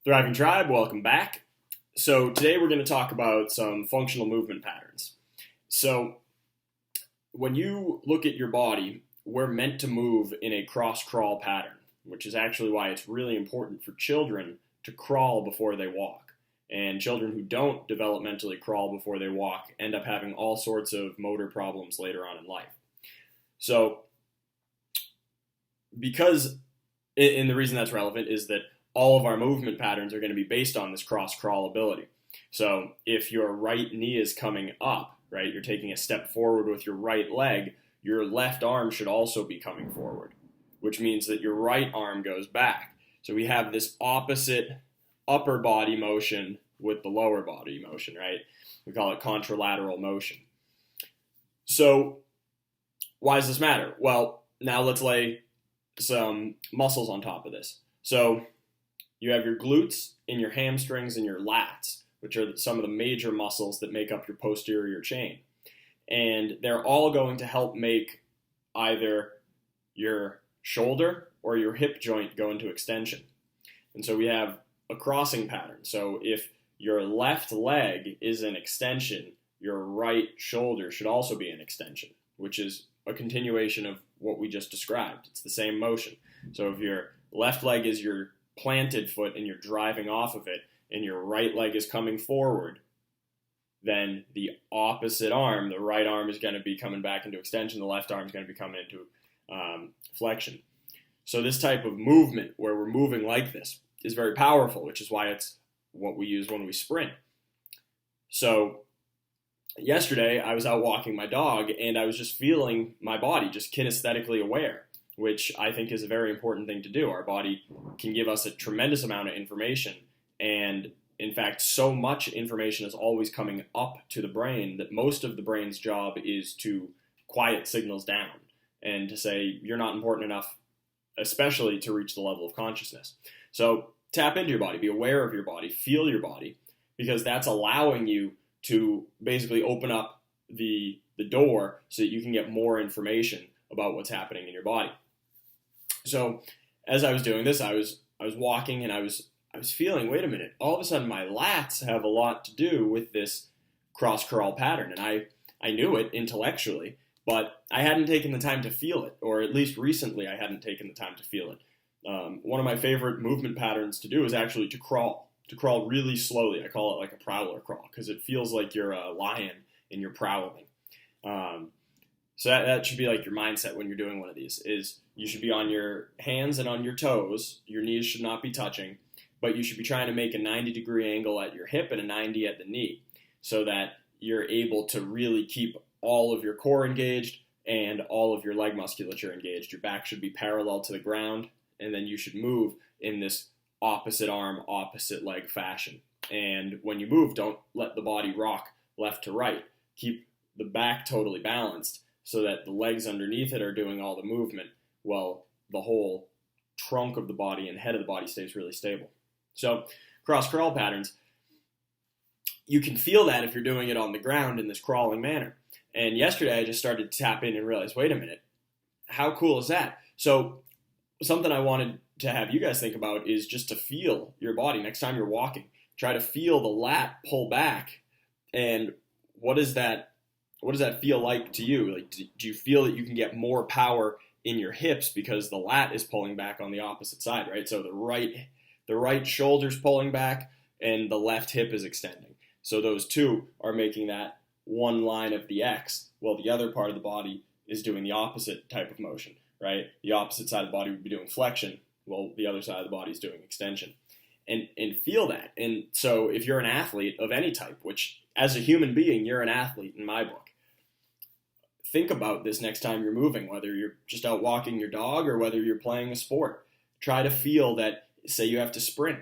Thriving Tribe, welcome back. So today we're going to talk about some functional movement patterns. So when you look at your body, we're meant to move in a cross-crawl pattern, which is actually why it's really important for children to crawl before they walk. And children who don't developmentally crawl before they walk end up having all sorts of motor problems later on in life. So and the reason that's relevant is that all of our movement patterns are going to be based on this cross-crawl ability. So if your right knee is coming up, right, you're taking a step forward with your right leg, your left arm should also be coming forward, which means that your right arm goes back. So we have this opposite upper body motion with the lower body motion, right? We call it contralateral motion. So why does this matter? Well, now let's lay some muscles on top of this. So you have your glutes and your hamstrings and your lats, which are some of the major muscles that make up your posterior chain. And they're all going to help make either your shoulder or your hip joint go into extension. And so we have a crossing pattern. So if your left leg is an extension, your right shoulder should also be an extension, which is a continuation of what we just described. It's the same motion. So if your left leg is your planted foot and you're driving off of it, and your right leg is coming forward, then the opposite arm, the right arm, is going to be coming back into extension, the left arm is going to be coming into flexion. So this type of movement, where we're moving like this, is very powerful, which is why it's what we use when we sprint. So yesterday, I was out walking my dog, and I was just feeling my body, just kinesthetically aware, which I think is a very important thing to do. Our body can give us a tremendous amount of information, and in fact, so much information is always coming up to the brain that most of the brain's job is to quiet signals down and to say, you're not important enough, especially to reach the level of consciousness. So tap into your body, be aware of your body, feel your body, because that's allowing you to basically open up the door so that you can get more information about what's happening in your body. So as I was doing this, I was walking, and I was feeling, wait a minute, all of a sudden my lats have a lot to do with this cross-crawl pattern. And I knew it intellectually, but I hadn't taken the time to feel it, or at least recently I hadn't taken the time to feel it. One of my favorite movement patterns to do is actually to crawl really slowly. I call it like a Prowler Crawl, because it feels like you're a lion and you're prowling. So that should be like your mindset when you're doing one of these, is you should be on your hands and on your toes. Your knees should not be touching, but you should be trying to make a 90-degree angle at your hip and a 90 at the knee, so that you're able to really keep all of your core engaged and all of your leg musculature engaged. Your back should be parallel to the ground, and then you should move in this opposite arm, opposite leg fashion. And when you move, don't let the body rock left to right. Keep the back totally balanced so that the legs underneath it are doing all the movement, while the whole trunk of the body and head of the body stays really stable. So cross-crawl patterns, you can feel that if you're doing it on the ground in this crawling manner. And yesterday I just started to tap in and realize, wait a minute, how cool is that? So something I wanted to have you guys think about is just to feel your body next time you're walking. Try to feel the lat pull back, and what does that feel like to you? Like, do you feel that you can get more power in your hips because the lat is pulling back on the opposite side, right? So the right shoulder's pulling back and the left hip is extending. So those two are making that one line of the X, while the other part of the body is doing the opposite type of motion, right? The opposite side of the body would be doing flexion, while the other side of the body is doing extension. And feel that. And so if you're an athlete of any type, which as a human being, you're an athlete in my book, think about this next time you're moving, whether you're just out walking your dog or whether you're playing a sport. Try to feel that, say you have to sprint,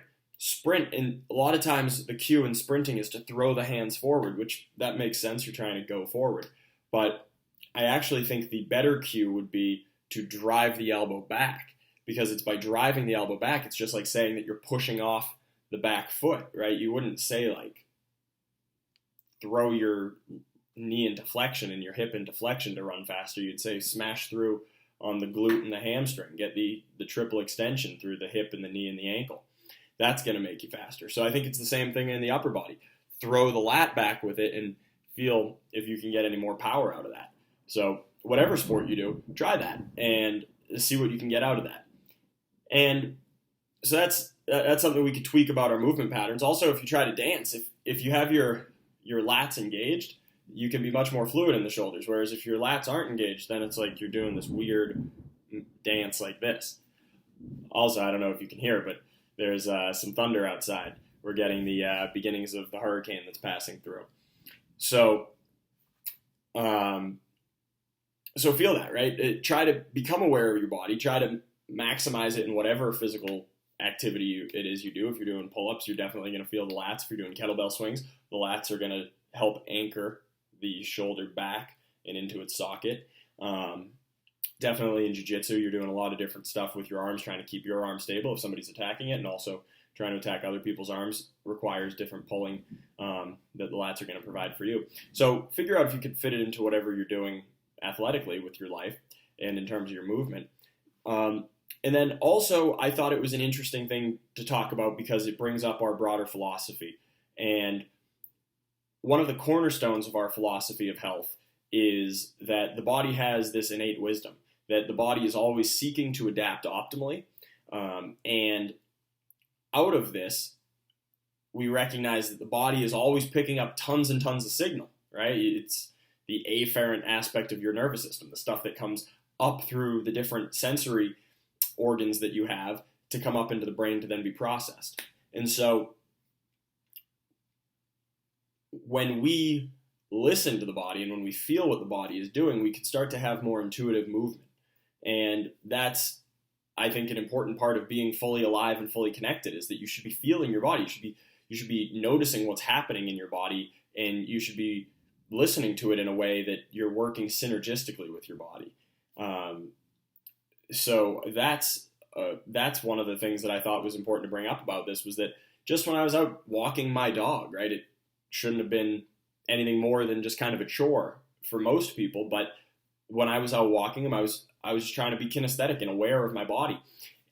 and a lot of times the cue in sprinting is to throw the hands forward, which that makes sense, you're trying to go forward. But I actually think the better cue would be to drive the elbow back, because it's by driving the elbow back, it's just like saying that you're pushing off the back foot, right? You wouldn't say like throw your knee into flexion and your hip into flexion to run faster. You'd say smash through on the glute and the hamstring, get the triple extension through the hip and the knee and the ankle. that's going to make you faster. So I think it's the same thing in the upper body. Throw the lat back with it and feel if you can get any more power out of that. So whatever sport you do, try that and see what you can get out of that. And so that's something we could tweak about our movement patterns. Also, if you try to dance, if you have your lats engaged, you can be much more fluid in the shoulders. Whereas if your lats aren't engaged, then it's like you're doing this weird dance like this. Also, I don't know if you can hear it, but there's some thunder outside. We're getting the beginnings of the hurricane that's passing through. So, so feel that, right? Try to become aware of your body. Try to maximize it in whatever physical activity it is you do. If you're doing pull-ups, you're definitely going to feel the lats. If you're doing kettlebell swings, the lats are going to help anchor the shoulder back and into its socket. Definitely in jiu-jitsu, you're doing a lot of different stuff with your arms, trying to keep your arm stable if somebody's attacking it, and also trying to attack other people's arms requires different pulling that the lats are going to provide for you. So figure out if you can fit it into whatever you're doing athletically with your life and in terms of your movement. And then also, I thought it was an interesting thing to talk about because it brings up our broader philosophy. And one of the cornerstones of our philosophy of health is that the body has this innate wisdom, that the body is always seeking to adapt optimally. And out of this, we recognize that the body is always picking up tons and tons of signal, right? It's the afferent aspect of your nervous system, the stuff that comes up through the different sensory organs that you have to come up into the brain to then be processed. And so when we listen to the body and when we feel what the body is doing, we can start to have more intuitive movement. And that's, I think, an important part of being fully alive and fully connected is that you should be feeling your body. You should be noticing what's happening in your body, and you should be listening to it in a way that you're working synergistically with your body. So that's one of the things that I thought was important to bring up about this was that just when I was out walking my dog, right, it shouldn't have been anything more than just kind of a chore for most people. But when I was out walking him, I was just trying to be kinesthetic and aware of my body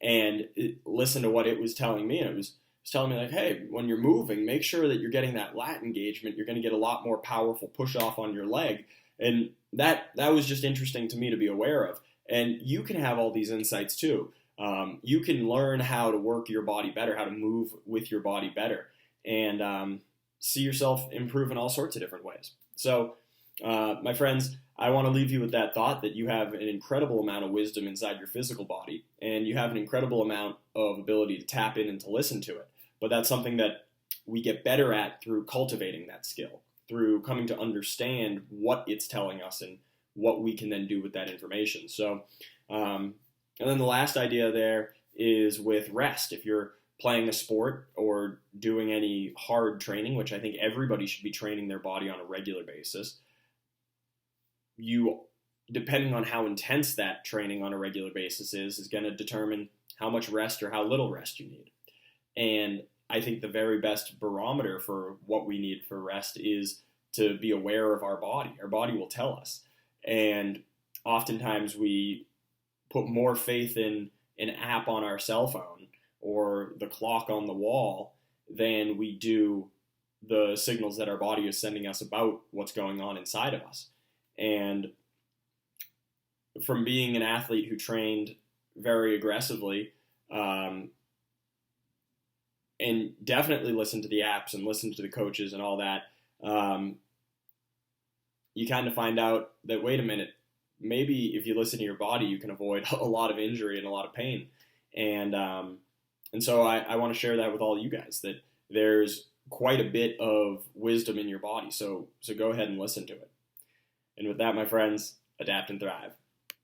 and listen to what it was telling me. And it was telling me like, hey, when you're moving, make sure that you're getting that lat engagement. You're going to get a lot more powerful push off on your leg. And that was just interesting to me to be aware of. And you can have all these insights too. You can learn how to work your body better, how to move with your body better, and see yourself improve in all sorts of different ways. So, my friends, I want to leave you with that thought that you have an incredible amount of wisdom inside your physical body, and you have an incredible amount of ability to tap in and to listen to it. But that's something that we get better at through cultivating that skill, through coming to understand what it's telling us and what we can then do with that information. So, and then the last idea there is with rest. If you're playing a sport or doing any hard training, which I think everybody should be training their body on a regular basis, you, depending on how intense that training on a regular basis is going to determine how much rest or how little rest you need. And I think the very best barometer for what we need for rest is to be aware of our body. Our body will tell us. And oftentimes we put more faith in an app on our cell phone or the clock on the wall than we do the signals that our body is sending us about what's going on inside of us. And from being an athlete who trained very aggressively, and definitely listened to the apps and listened to the coaches and all that, you kind of find out that, wait a minute, maybe if you listen to your body, you can avoid a lot of injury and a lot of pain. And so I want to share that with all you guys, that there's quite a bit of wisdom in your body. So go ahead and listen to it. And with that, my friends, adapt and thrive.